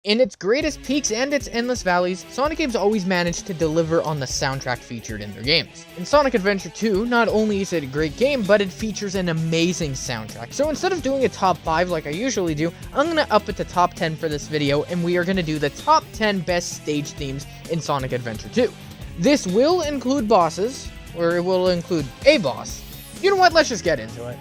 In its greatest peaks and its endless valleys, Sonic games always manage to deliver on the soundtrack featured in their games. In Sonic Adventure 2, not only is it a great game, but it features an amazing soundtrack. So instead of doing a top 5 like I usually do, I'm going to up it to top 10 for this video, and we are going to do the top 10 best stage themes in Sonic Adventure 2. This will include bosses, or it will include a boss. You know what, let's just get into it.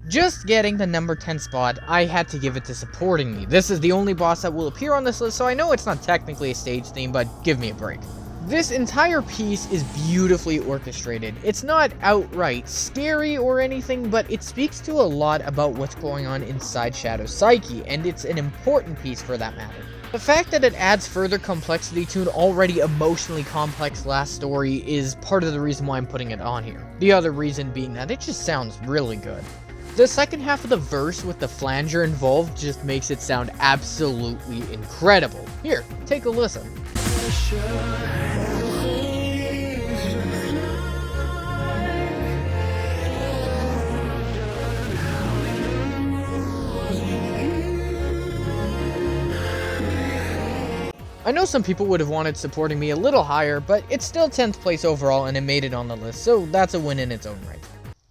Just getting the number 10 spot, I had to give it to Supporting Me. This is the only boss that will appear on this list, so I know it's not technically a stage theme, but give me a break. This entire piece is beautifully orchestrated. It's not outright scary or anything, but it speaks to a lot about what's going on inside Shadow's psyche, and it's an important piece for that matter. The fact that it adds further complexity to an already emotionally complex last story is part of the reason why I'm putting it on here. The other reason being that it just sounds really good. The second half of the verse with the flanger involved just makes it sound absolutely incredible. Here, take a listen. I know some people would have wanted Supporting Me a little higher, but it's still 10th place overall and it made it on the list, so that's a win in its own right.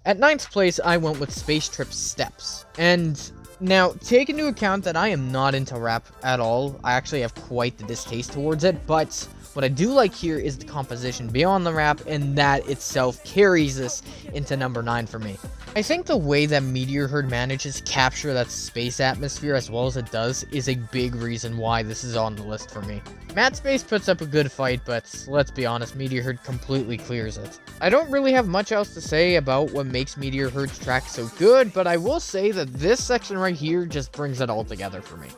At 9th place, I went with Space Trip Steps. And now, take into account that I am not into rap at all. I actually have quite the distaste towards it, but what I do like here is the composition beyond the rap, and that itself carries this into number 9 for me. I think the way that Meteor Herd manages to capture that space atmosphere as well as it does is a big reason why this is on the list for me. Mad Space puts up a good fight, but let's be honest, Meteor Herd completely clears it. I don't really have much else to say about what makes Meteor Herd's track so good, but I will say that this section right here just brings it all together for me.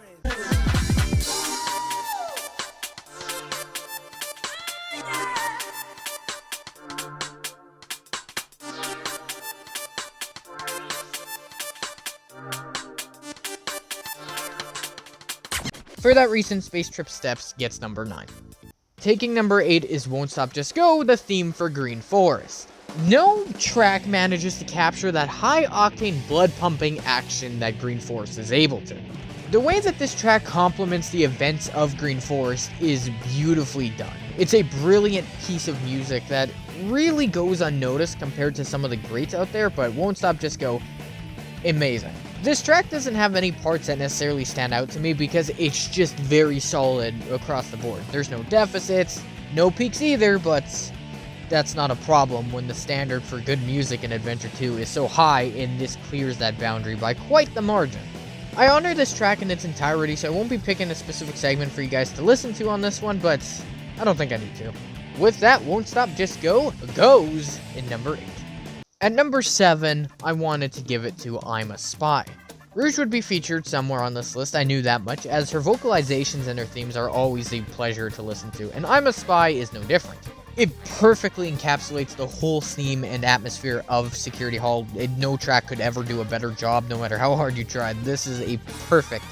For that reason, Space Trip Steps gets number 9. Taking number 8 is Won't Stop Just Go, the theme for Green Forest. No track manages to capture that high-octane, blood-pumping action that Green Forest is able to. The way that this track complements the events of Green Forest is beautifully done. It's a brilliant piece of music that really goes unnoticed compared to some of the greats out there, but Won't Stop Just Go, amazing. This track doesn't have any parts that necessarily stand out to me because it's just very solid across the board. There's no deficits, no peaks either, but that's not a problem when the standard for good music in Adventure 2 is so high, and this clears that boundary by quite the margin. I honor this track in its entirety, so I won't be picking a specific segment for you guys to listen to on this one, but I don't think I need to. With that, Won't Stop Just Go goes in number 8. At number 7, I wanted to give it to I'm a Spy. Rouge would be featured somewhere on this list, I knew that much, as her vocalizations and her themes are always a pleasure to listen to, and I'm a Spy is no different. It perfectly encapsulates the whole theme and atmosphere of Security Hall. No track could ever do a better job, no matter how hard you tried. This is a perfect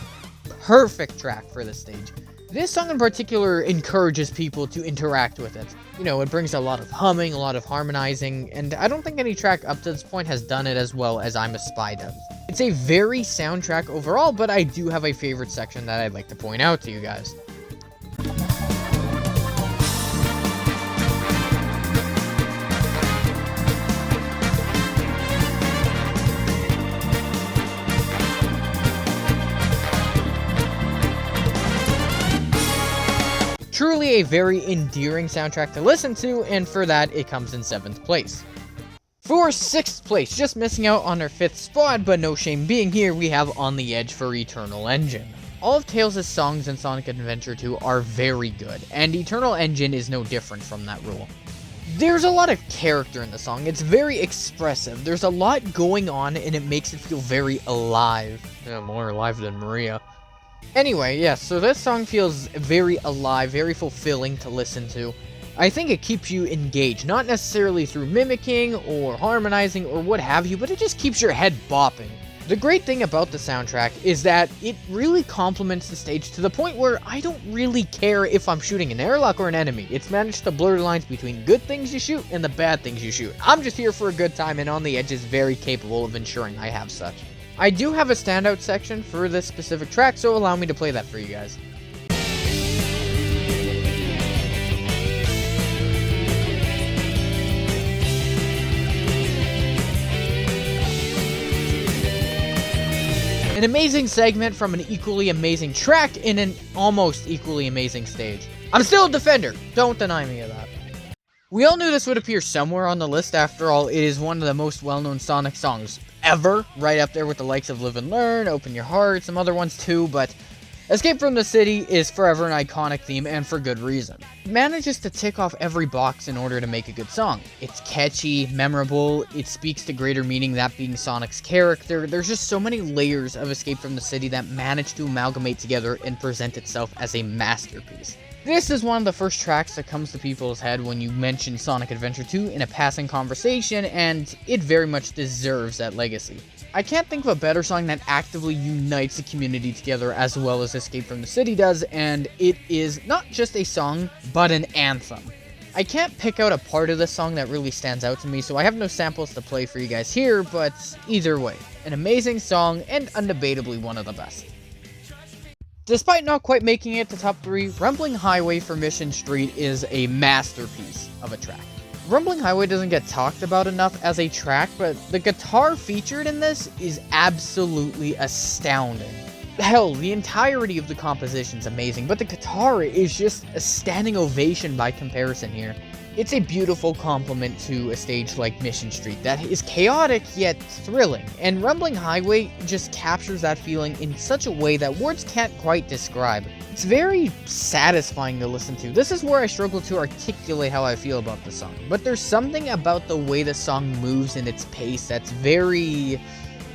track for this stage. This song in particular encourages people to interact with it. You know, it brings a lot of humming, a lot of harmonizing, and I don't think any track up to this point has done it as well as I'm a Spy does. It's a very sound track overall, but I do have a favorite section that I'd like to point out to you guys. Truly a very endearing soundtrack to listen to, and for that, it comes in 7th place. For 6th place, just missing out on our 5th spot, but no shame being here, we have On the Edge for Eternal Engine. All of Tails' songs in Sonic Adventure 2 are very good, and Eternal Engine is no different from that rule. There's a lot of character in the song, it's very expressive, there's a lot going on, and it makes it feel very alive. Yeah, more alive than Maria. Anyway, yes, so this song feels very alive, very fulfilling to listen to. I think it keeps you engaged, not necessarily through mimicking or harmonizing or what have you, but it just keeps your head bopping. The great thing about the soundtrack is that it really complements the stage to the point where I don't really care if I'm shooting an airlock or an enemy. It's managed to blur the lines between good things you shoot and the bad things you shoot. I'm just here for a good time, and On the Edge is very capable of ensuring I have such. I do have a standout section for this specific track, so allow me to play that for you guys. An amazing segment from an equally amazing track in an almost equally amazing stage. I'm still a defender, don't deny me of that. We all knew this would appear somewhere on the list. After all, it is one of the most well-known Sonic songs ever, right up there with the likes of Live and Learn, Open Your Heart, some other ones too, but Escape from the City is forever an iconic theme, and for good reason. It manages to tick off every box in order to make a good song. It's catchy, memorable, it speaks to greater meaning, that being Sonic's character. There's just so many layers of Escape from the City that manage to amalgamate together and present itself as a masterpiece. This is one of the first tracks that comes to people's head when you mention Sonic Adventure 2 in a passing conversation, and it very much deserves that legacy. I can't think of a better song that actively unites the community together as well as Escape from the City does, and it is not just a song, but an anthem. I can't pick out a part of this song that really stands out to me, so I have no samples to play for you guys here, but either way, an amazing song and undebatably one of the best. Despite not quite making it to top 3, Rumbling Highway for Mission Street is a masterpiece of a track. Rumbling Highway doesn't get talked about enough as a track, but the guitar featured in this is absolutely astounding. Hell, the entirety of the composition is amazing, but the guitar is just a standing ovation by comparison here. It's a beautiful compliment to a stage like Mission Street that is chaotic yet thrilling, and Rumbling Highway just captures that feeling in such a way that words can't quite describe. It's very satisfying to listen to. This is where I struggle to articulate how I feel about the song, but there's something about the way the song moves in its pace that's very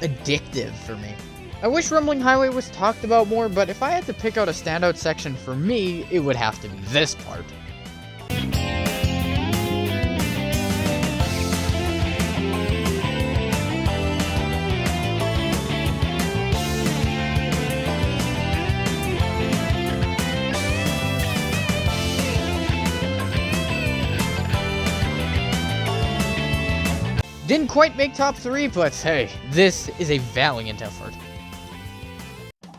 addictive for me. I wish Rumbling Highway was talked about more, but if I had to pick out a standout section for me, it would have to be this part. Didn't quite make top 3, but hey, this is a valiant effort.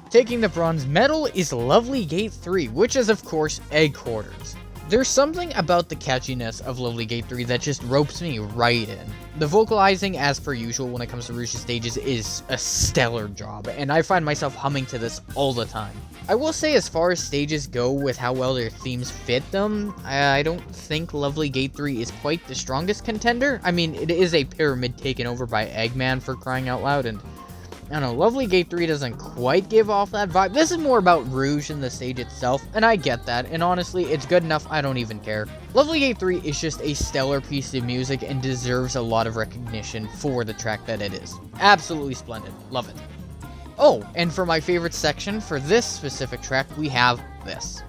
Taking the bronze medal is Lovely Gate 3, which is of course Egg Quarters. There's something about the catchiness of Lovely Gate 3 that just ropes me right in. The vocalizing, as per usual when it comes to Rouge's stages, is a stellar job, and I find myself humming to this all the time. I will say, as far as stages go with how well their themes fit them, I don't think Lovely Gate 3 is quite the strongest contender. I mean, it is a pyramid taken over by Eggman, for crying out loud, and I don't know, Lovely Gate 3 doesn't quite give off that vibe. This is more about Rouge and the stage itself, and I get that, and honestly, it's good enough, I don't even care. Lovely Gate 3 is just a stellar piece of music and deserves a lot of recognition for the track that it is. Absolutely splendid. Love it. Oh, and for my favorite section for this specific track, we have this.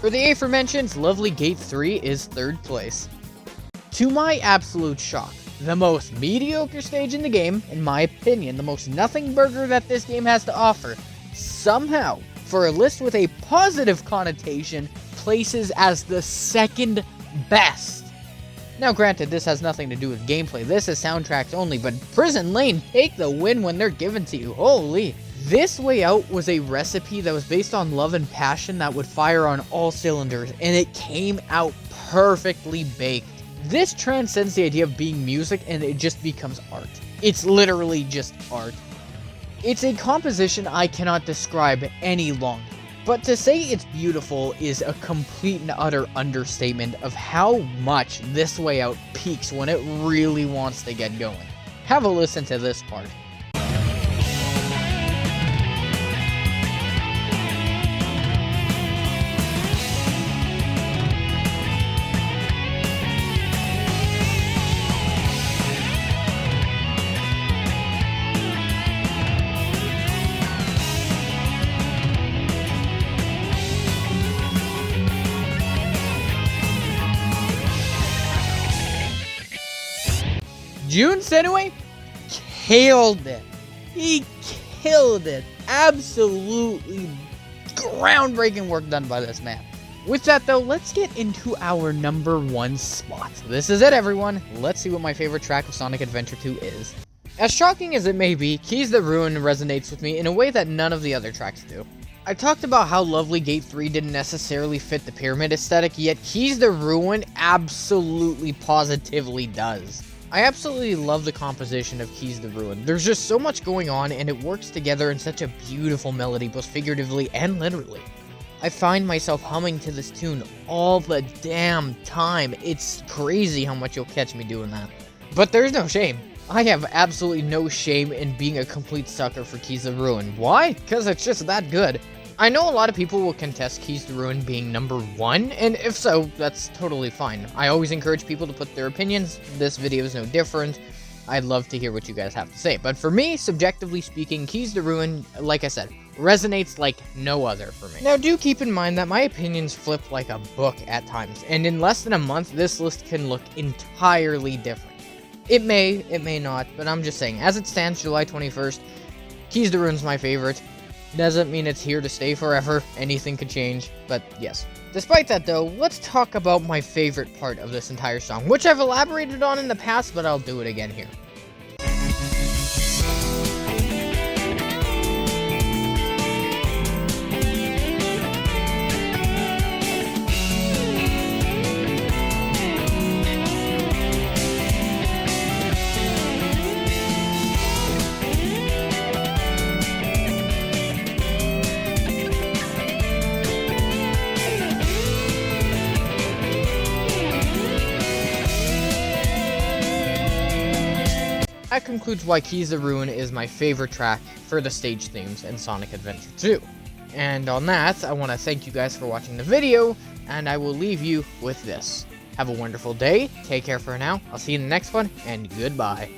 For the aforementioned, Lovely Gate 3 is 3rd place. To my absolute shock, the most mediocre stage in the game, in my opinion, the most nothing burger that this game has to offer, somehow, for a list with a positive connotation, places as the 2nd best. Now granted, this has nothing to do with gameplay, this is soundtracks only, but Prison Lane take the win when they're given to you, holy. This Way Out was a recipe that was based on love and passion that would fire on all cylinders, and it came out perfectly baked. This transcends the idea of being music, and it just becomes art. It's literally just art. It's a composition I cannot describe any longer, but to say it's beautiful is a complete and utter understatement of how much This Way Out peaks when it really wants to get going. Have a listen to this part. Jun Senue killed it. He killed it. Absolutely groundbreaking work done by this man. With that though, let's get into our number 1 spot. This is it, everyone. Let's see what my favorite track of Sonic Adventure 2 is. As shocking as it may be, Keys the Ruin resonates with me in a way that none of the other tracks do. I talked about how Lovely Gate 3 didn't necessarily fit the pyramid aesthetic, yet Keys the Ruin absolutely positively does. I absolutely love the composition of Keys the Ruin. There's just so much going on, and it works together in such a beautiful melody, both figuratively and literally. I find myself humming to this tune all the damn time. It's crazy how much you'll catch me doing that. But there's no shame. I have absolutely no shame in being a complete sucker for Keys the Ruin. Why? Because it's just that good. I know a lot of people will contest Keys the Ruin being number 1, and if so, that's totally fine. I always encourage people to put their opinions. This video is no different. I'd love to hear what you guys have to say. But for me, subjectively speaking, Keys the Ruin, like I said, resonates like no other for me. Now, do keep in mind that my opinions flip like a book at times, and in less than a month, this list can look entirely different. It may not, but I'm just saying, as it stands July 21st, Keys the Ruin's my favorite. Doesn't mean it's here to stay forever. Anything could change, but yes. Despite that though, let's talk about my favorite part of this entire song, which I've elaborated on in the past, but I'll do it again here. That concludes why Keys the Ruin is my favorite track for the stage themes in Sonic Adventure 2. And on that, I want to thank you guys for watching the video, and I will leave you with this. Have a wonderful day, take care for now, I'll see you in the next one, and goodbye.